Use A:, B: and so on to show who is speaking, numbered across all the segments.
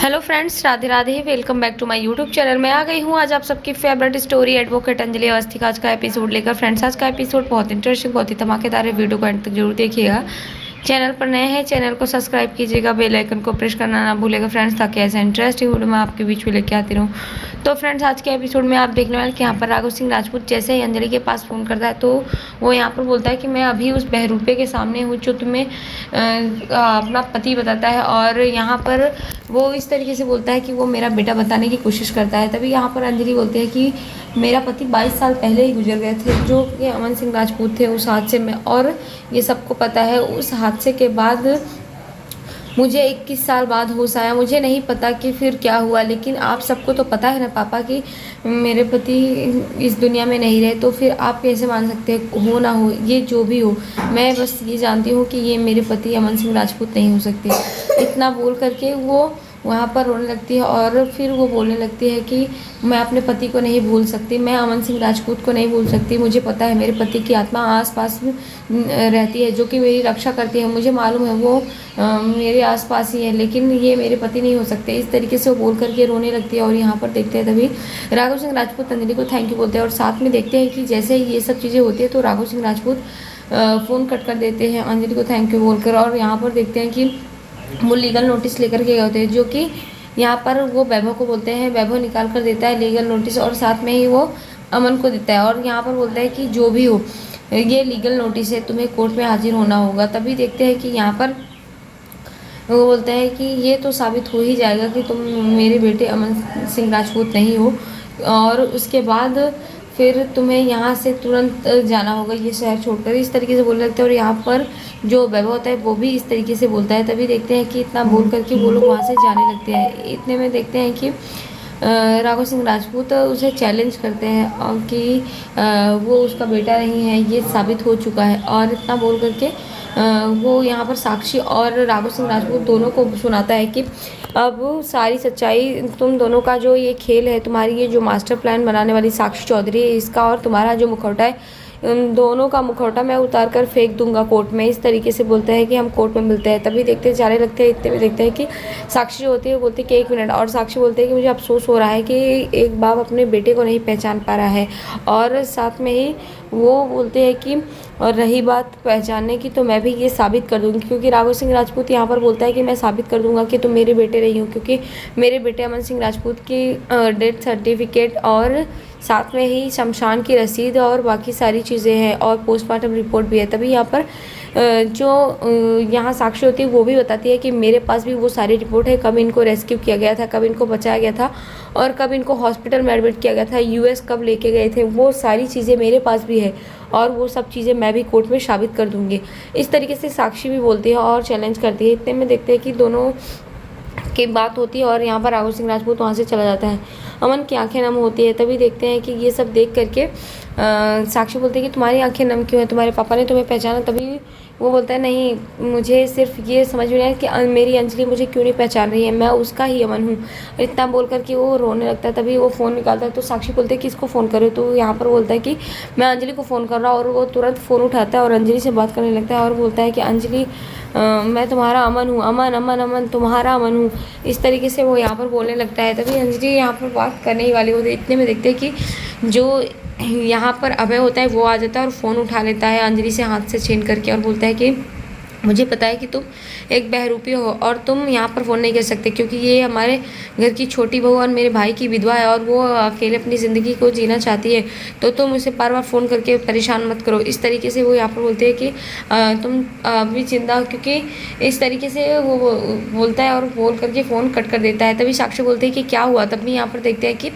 A: Hello friends, Radhe Radhe. Welcome back to my YouTube channel. मैं आ गई हूँ आज आप सबकी favourite story advocate Anjali Awasthi का आज का एपिसोड लेकर। फ्रेंड्स, आज का एपिसोड बहुत इंटरेस्टिंग, बहुत ही धमाकेदार है। वीडियो को एंड तक जरूर देखिएगा। चैनल पर नए हैं, चैनल को सब्सक्राइब कीजिएगा, बेल आइकन को प्रेस करना ना भूलेगा फ्रेंड्स, ताकि ऐसा इंटरेस्टिंग वीडियो मैं आपके बीच में लेके आती रहूँ। तो फ्रेंड्स, आज के एपिसोड में आप देखने वाले कि यहाँ पर राघव सिंह राजपूत जैसे ही अंजलि के पास फ़ोन करता है तो वो यहाँ पर बोलता है कि मैं अभी उस बहरूपे के सामने हूँ जो तुम्हें अपना पति बताता है। और यहाँ पर वो इस तरीके से बोलता है कि वो मेरा बेटा बताने की कोशिश करता है। तभी यहाँ पर अंजलि बोलती है कि मेरा पति 22 साल पहले ही गुजर गए थे, जो कि अमन सिंह राजपूत थे उस हादसे में, और ये सबको पता है। उस हादसे के बाद मुझे 21 साल बाद होश आया। मुझे नहीं पता कि फिर क्या हुआ, लेकिन आप सबको तो पता है ना पापा कि मेरे पति इस दुनिया में नहीं रहे। तो फिर आप कैसे मान सकते हैं, हो ना हो, ये जो भी हो, मैं बस ये जानती हूँ कि ये मेरे पति अमन सिंह राजपूत नहीं हो सकते। इतना बोल करके वो वहाँ पर रोने लगती है और फिर वो बोलने लगती है कि मैं अपने पति को नहीं भूल सकती, मैं अमन सिंह राजपूत को नहीं भूल सकती। मुझे पता है मेरे पति की आत्मा आसपास रहती है, जो कि मेरी रक्षा करती है। मुझे मालूम है वो मेरे आसपास ही है, लेकिन ये मेरे पति नहीं हो सकते। इस तरीके से वो बोल करके रोने लगती है। और यहाँ पर देखते हैं तभी राघव सिंह राजपूत अंजलि को थैंक यू बोलते हैं। और साथ में देखते हैं कि जैसे ही ये सब चीज़ें होती है तो राघव सिंह राजपूत फ़ोन कट कर देते हैं अंजलि को थैंक यू बोलकर। और यहाँ पर देखते हैं कि वो लीगल नोटिस लेकर के गए होते हैं, जो कि यहाँ पर वो वैभव को बोलते हैं। वैभव निकाल कर देता है लीगल नोटिस और साथ में ही वो अमन को देता है। और यहाँ पर बोलता है कि जो भी हो, ये लीगल नोटिस है, तुम्हें कोर्ट में हाजिर होना होगा। तभी देखते हैं कि यहाँ पर वो बोलता है कि ये तो साबित हो ही जाएगा कि तुम मेरे बेटे अमन सिंह राजपूत नहीं हो, और उसके बाद फिर तुम्हें यहाँ से तुरंत जाना होगा, ये शहर छोड़कर। इस तरीके से बोलने लगते हैं। और यहाँ पर जो वैभव होता है वो भी इस तरीके से बोलता है। तभी देखते हैं कि इतना बोल करके वो लोग वहाँ से जाने लगते हैं। इतने में देखते हैं कि राघव सिंह राजपूत उसे चैलेंज करते हैं और कि वो उसका बेटा नहीं है, ये साबित हो चुका है। और इतना बोल करके वो यहाँ पर साक्षी और राघव सिंह राजपूत दोनों को सुनाता है कि अब सारी सच्चाई, तुम दोनों का जो ये खेल है, तुम्हारी ये जो मास्टर प्लान बनाने वाली साक्षी चौधरी है, इसका और तुम्हारा जो मुखौटा है, उन दोनों का मुखौटा मैं उतार कर फेंक दूंगा कोर्ट में। इस तरीके से बोलते हैं कि हम कोर्ट में मिलते हैं। तभी देखते जाने लगते हैं। इतने में देखते हैं कि साक्षी जो होती है बोलती है कि 1 मिनट। और साक्षी बोलते हैं कि मुझे अफसोस हो रहा है कि एक बाप अपने बेटे को नहीं पहचान पा रहा है। और साथ में ही वो बोलते हैं कि और रही बात पहचानने की, तो मैं भी ये साबित कर दूंगी, क्योंकि राघव सिंह राजपूत यहाँ पर बोलता है कि मैं साबित कर दूंगा कि तुम मेरे बेटे नहीं हो, क्योंकि मेरे बेटे अमन सिंह राजपूत की डेथ सर्टिफिकेट और साथ में ही शमशान की रसीद और बाकी सारी चीज़ें हैं और पोस्टमार्टम रिपोर्ट भी है। तभी यहाँ पर जो यहाँ साक्षी होती है वो भी बताती है कि मेरे पास भी वो सारी रिपोर्ट है, कब इनको रेस्क्यू किया गया था, कब इनको बचाया गया था, और कब इनको हॉस्पिटल में एडमिट किया गया था, यूएस कब लेके गए थे, वो सारी चीज़ें मेरे पास भी है। और वो सब चीज़ें मैं भी कोर्ट में साबित कर दूँगी। इस तरीके से साक्षी भी बोलती है और चैलेंज करती है। इतने में देखते हैं कि दोनों की बात होती है और यहाँ पर राघव सिंह राजपूत वहाँ से चला जाता है। अमन की आंखें नम होती है। तभी देखते हैं कि ये सब देख करके साक्षी बोलती है कि तुम्हारी आंखें नम क्यों है, तुम्हारे पापा ने तुम्हें पहचाना? तभी वो बोलता है नहीं, मुझे सिर्फ ये समझ में आया कि मेरी अंजलि मुझे क्यों नहीं पहचान रही है, मैं उसका ही अमन हूँ। इतना बोल करके वो रोने लगता है। तभी वो फ़ोन निकालता है तो साक्षी बोलते है कि इसको फ़ोन करो। तो यहाँ पर बोलता है कि मैं अंजलि को फ़ोन कर रहा हूँ। और वो तुरंत फ़ोन उठाता है और अंजलि से बात करने लगता है और बोलता है कि अंजलि मैं तुम्हारा अमन हूँ, अमन अमन अमन तुम्हारा अमन हूँ। इस तरीके से वो यहाँ पर बोलने लगता है। तभी अंजलि यहाँ पर बात करने ही वाली होती है। इतने में देखते हैं कि जो यहाँ पर अभय होता है वो आ जाता है और फ़ोन उठा लेता है अंजलि से हाथ से छीन करके और बोलता है कि मुझे पता है कि तुम एक बहरूपी हो और तुम यहाँ पर फ़ोन नहीं कर सकते, क्योंकि ये हमारे घर की छोटी बहू और मेरे भाई की विधवा है और वो अकेले अपनी ज़िंदगी को जीना चाहती है। तो तुम उसे बार बार फ़ोन करके परेशान मत करो। इस तरीके से वो यहाँ पर बोलते हैं कि तुम अभी जिंदा हो, क्योंकि इस तरीके से वो बोलता है और बोल करके फ़ोन कट कर देता है। तभी साक्षी बोलते हैं कि क्या हुआ? तभी यहाँ पर देखते हैं कि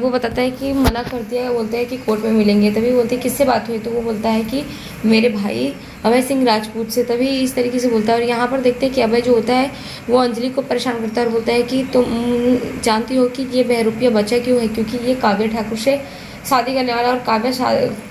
A: वो बताता है कि मना कर दिया है, बोलते हैं कि कोर्ट में मिलेंगे। तभी बोलते हैं किससे बात हुई? तो वो बोलता है कि मेरे भाई अभय सिंह राजपूत से। तभी इस तरीके से बोलता है। और यहाँ पर देखते हैं कि अभय जो होता है वो अंजलि को परेशान करता है और बोलता है कि तुम जानती हो कि ये बहरूपिया बचा क्यों है? क्योंकि ये काव्य ठाकुर से शादी करने वाला और काव्य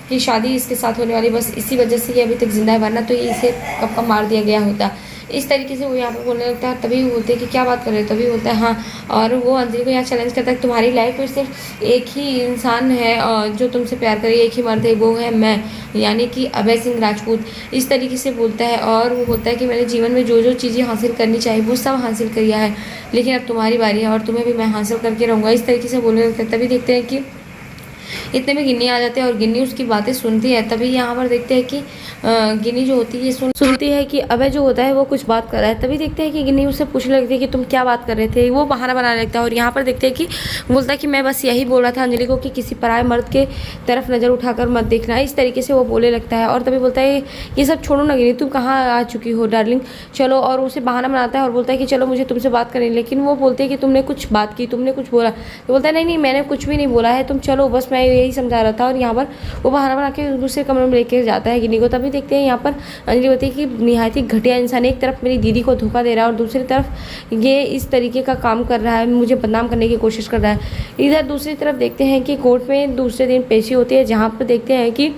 A: की शादी इसके साथ होने वाली, बस इसी वजह से ये अभी तक जिंदा है, वरना तो ये इसे कब का मार दिया गया होता। इस तरीके से वो यहाँ पर बोलने लगता है। तभी वो बोलते हैं कि क्या बात कर रहे हो, तभी बोलता है हाँ। और वो अंजलि को यहाँ चैलेंज करता है कि तुम्हारी लाइफ में सिर्फ एक ही इंसान है जो तुमसे प्यार करे, एक ही मर्द है, वो है मैं, यानी कि अभय सिंह राजपूत। इस तरीके से बोलता है और वो बोलता है कि मैंने जीवन में जो जो चीज़ें हासिल करनी चाहिए वो सब हासिल किया है, लेकिन अब तुम्हारी बारी है और तुम्हें भी मैं हासिल करके रहूँगा। इस तरीके से बोलने लगता है। तभी देखते हैं कि इतने में गिन्नी आ जाते हैं और गिन्नी उसकी बातें सुनती है। तभी यहाँ पर देखते हैं कि गिन्नी जो होती है सुनती है कि अभय जो होता है वो कुछ बात कर रहा है। तभी देखते हैं कि गिन्नी उससे पूछने लगती है कि तुम क्या बात कर रहे थे। वो बहाना बनाने लगता है और यहाँ पर देखते हैं कि बोलता है कि मैं बस यही बोल रहा था अंजलि को कि किसी पराये मर्द के तरफ नज़र उठाकर मत देखना। इस तरीके से वो बोलने लगता है और तभी बोलता है ये सब छोड़ो ना गिन्नी, तुम कहाँ आ चुकी हो डार्लिंग, चलो। और उसे बहाना बनाता है और बोलता है कि चलो मुझे तुमसे बात करनी। लेकिन वो बोलते हैं कि तुमने कुछ बात की, तुमने कुछ बोला। तो बोलता है नहीं नहीं, मैंने कुछ भी नहीं बोला है, तुम चलो, बस मैं यही समझा रहा था। और यहाँ पर वो बहाना बना के दूसरे कमरे में लेके जाता है गिन्नी को। तभी देखते हैं यहाँ पर अंजलि होती है कि निहायत ही घटिया इंसान, एक तरफ मेरी दीदी को धोखा दे रहा है और दूसरी तरफ ये इस तरीके का काम कर रहा है, मुझे बदनाम करने की कोशिश कर रहा है। इधर दूसरी तरफ देखते हैं कि कोर्ट में दूसरे दिन पेशी होती है, जहाँ पर देखते हैं कि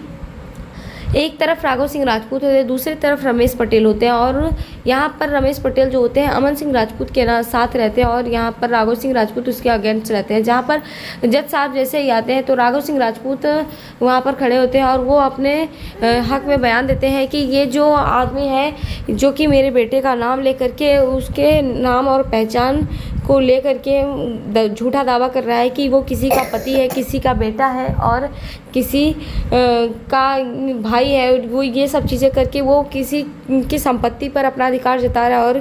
A: एक तरफ राघव सिंह राजपूत होते हैं, दूसरी तरफ रमेश पटेल होते हैं। और यहाँ पर रमेश पटेल जो होते हैं अमन सिंह राजपूत के साथ रहते हैं और यहाँ पर राघव सिंह राजपूत उसके अगेंस्ट रहते हैं। जहाँ पर जज साहब जैसे ही आते हैं तो राघव सिंह राजपूत वहाँ पर खड़े होते हैं और वो अपने हक में बयान देते हैं कि ये जो आदमी है जो कि मेरे बेटे का नाम लेकर के उसके नाम और पहचान को लेकर के झूठा दावा कर रहा है कि वो किसी का पति है, किसी का बेटा है और किसी का भाई है। वो ये सब चीज़ें करके वो किसी की संपत्ति पर अपना अधिकार जता रहा है और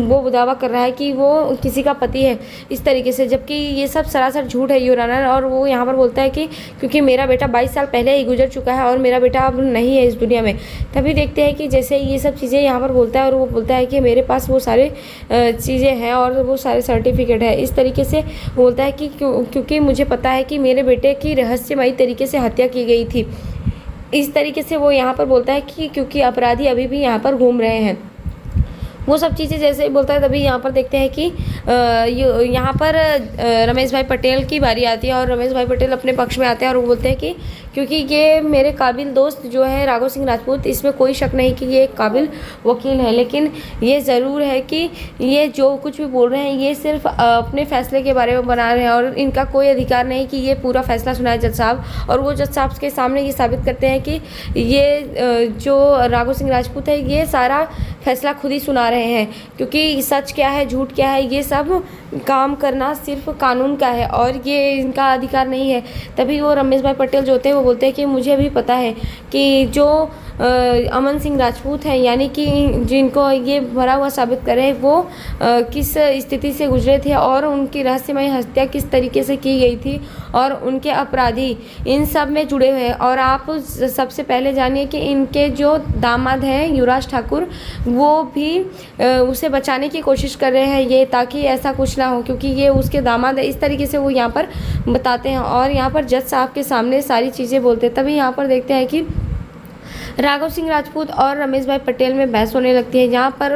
A: वो दावा कर रहा है कि वो किसी का पति है, इस तरीके से, जबकि ये सब सरासर झूठ है योर ऑनर। और वो यहाँ पर बोलता है कि क्योंकि मेरा बेटा 22 साल पहले ही गुजर चुका है और मेरा बेटा अब नहीं है इस दुनिया में। तभी देखते हैं कि जैसे ये सब चीज़ें यहाँ पर बोलता है और वो बोलता है कि मेरे पास वो सारे चीज़ें हैं और वो सारे सर्टिफिकेट है। इस तरीके से बोलता है कि क्योंकि मुझे पता है कि मेरे बेटे की रहस्यमयी तरीके से हत्या की गई थी। इस तरीके से वो यहाँ पर बोलता है कि क्योंकि अपराधी अभी भी यहाँ पर घूम रहे हैं, वो सब चीज़ें जैसे ही बोलता है। तभी यहाँ पर देखते हैं कि यहाँ पर रमेश भाई पटेल की बारी आती है और रमेश भाई पटेल अपने पक्ष में आते हैं और वो बोलते हैं कि क्योंकि ये मेरे काबिल दोस्त जो है राघव सिंह राजपूत, इसमें कोई शक नहीं कि ये एक काबिल वकील है, लेकिन ये ज़रूर है कि ये जो कुछ भी बोल रहे हैं ये सिर्फ अपने फैसले के बारे में बना रहे हैं और इनका कोई अधिकार नहीं कि ये पूरा फैसला सुनाए जज साहब। और वो जज साहब के सामने ये साबित करते हैं कि ये जो राघव सिंह राजपूत है ये सारा फैसला खुद ही सुना रहे हैं, क्योंकि सच क्या है झूठ क्या है ये सब काम करना सिर्फ कानून का है और ये इनका अधिकार नहीं है। तभी वो रमेश भाई पटेल जो होते हैं वो बोलते हैं कि मुझे भी पता है कि जो अमन सिंह राजपूत हैं, यानी कि जिनको ये भरा हुआ साबित करे वो किस स्थिति से गुजरे थे और उनकी रहस्यमय हत्या किस तरीके से की गई थी और उनके अपराधी इन सब में जुड़े हुए हैं। और आप सबसे पहले जानिए कि इनके जो दामाद हैं युवराज ठाकुर, वो भी उसे बचाने की कोशिश कर रहे हैं ये, ताकि ऐसा कुछ ना हो, क्योंकि ये उसके दामाद है। इस तरीके से वो यहाँ पर बताते हैं और यहाँ पर जज साहब के सामने सारी चीज़ें बोलते हैं। तभी यहाँ पर देखते हैं कि राघव सिंह राजपूत और रमेश भाई पटेल में बहस होने लगती है, जहाँ पर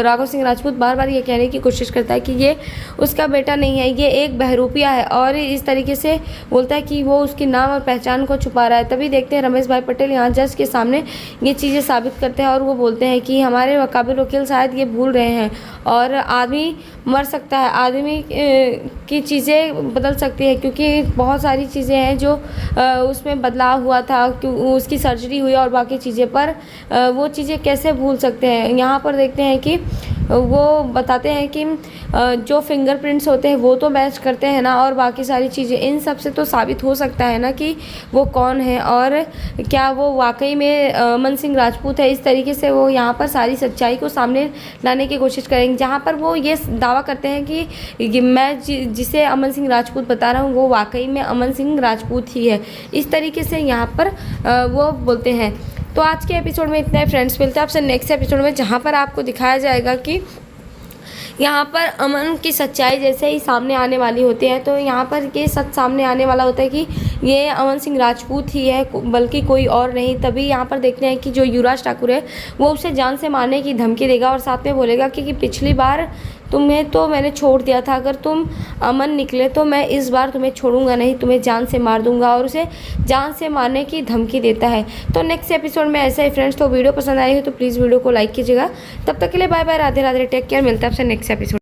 A: राघव सिंह राजपूत बार बार ये कहने की कोशिश करता है कि ये उसका बेटा नहीं है, ये एक बहरूपिया है और इस तरीके से बोलता है कि वो उसकी नाम और पहचान को छुपा रहा है। तभी देखते हैं रमेश भाई पटेल यहाँ जज के सामने ये चीज़ें साबित करते हैं और वो बोलते हैं कि हमारे काबिल वकील शायद ये भूल रहे हैं और आदमी मर सकता है, आदमी की चीज़ें बदल सकती है, क्योंकि बहुत सारी चीज़ें हैं जो उसमें बदलाव हुआ था, उसकी सर्जरी हुई और बाकी चीज़ें, पर वो चीज़ें कैसे भूल सकते हैं। यहाँ पर देखते हैं कि वो बताते हैं कि जो फिंगरप्रिंट्स होते हैं वो तो मैच करते हैं ना, और बाकी सारी चीज़ें, इन सब से तो साबित हो सकता है ना कि वो कौन है और क्या वो वाकई में अमन सिंह राजपूत है। इस तरीके से वो यहाँ पर सारी सच्चाई को सामने लाने की कोशिश करेंगे, जहाँ पर वो ये दावा करते हैं कि मैं जिसे अमन सिंह राजपूत बता रहा हूँ वो वाकई में अमन सिंह राजपूत ही है। इस तरीके से यहाँ पर वो बोलते हैं। तो आज के एपिसोड में इतना है फ्रेंड्स, मिलते हैं आपसे नेक्स्ट एपिसोड में, जहाँ पर आपको दिखाया जाएगा कि यहाँ पर अमन की सच्चाई जैसे ही सामने आने वाली होती है। तो यहाँ पर ये सच सामने आने वाला होता है कि ये अमन सिंह राजपूत ही है, बल्कि कोई और नहीं। तभी यहाँ पर देखते हैं कि जो युवराज ठाकुर है वो उसे जान से मारने की धमकी देगा और साथ में बोलेगा कि पिछली बार तुम्हें तो मैंने छोड़ दिया था, अगर तुम अमन निकले तो मैं इस बार तुम्हें छोड़ूंगा नहीं, तुम्हें जान से मार दूंगा, और उसे जान से मारने की धमकी देता है। तो नेक्स्ट एपिसोड में ऐसा ही फ्रेंड्स। तो वीडियो पसंद आई हो तो प्लीज़ वीडियो को लाइक कीजिएगा। तब तक के लिए bye bye, Radhe Radhe, take care. मिलता है आपसे नेक्स्ट एपिसोड।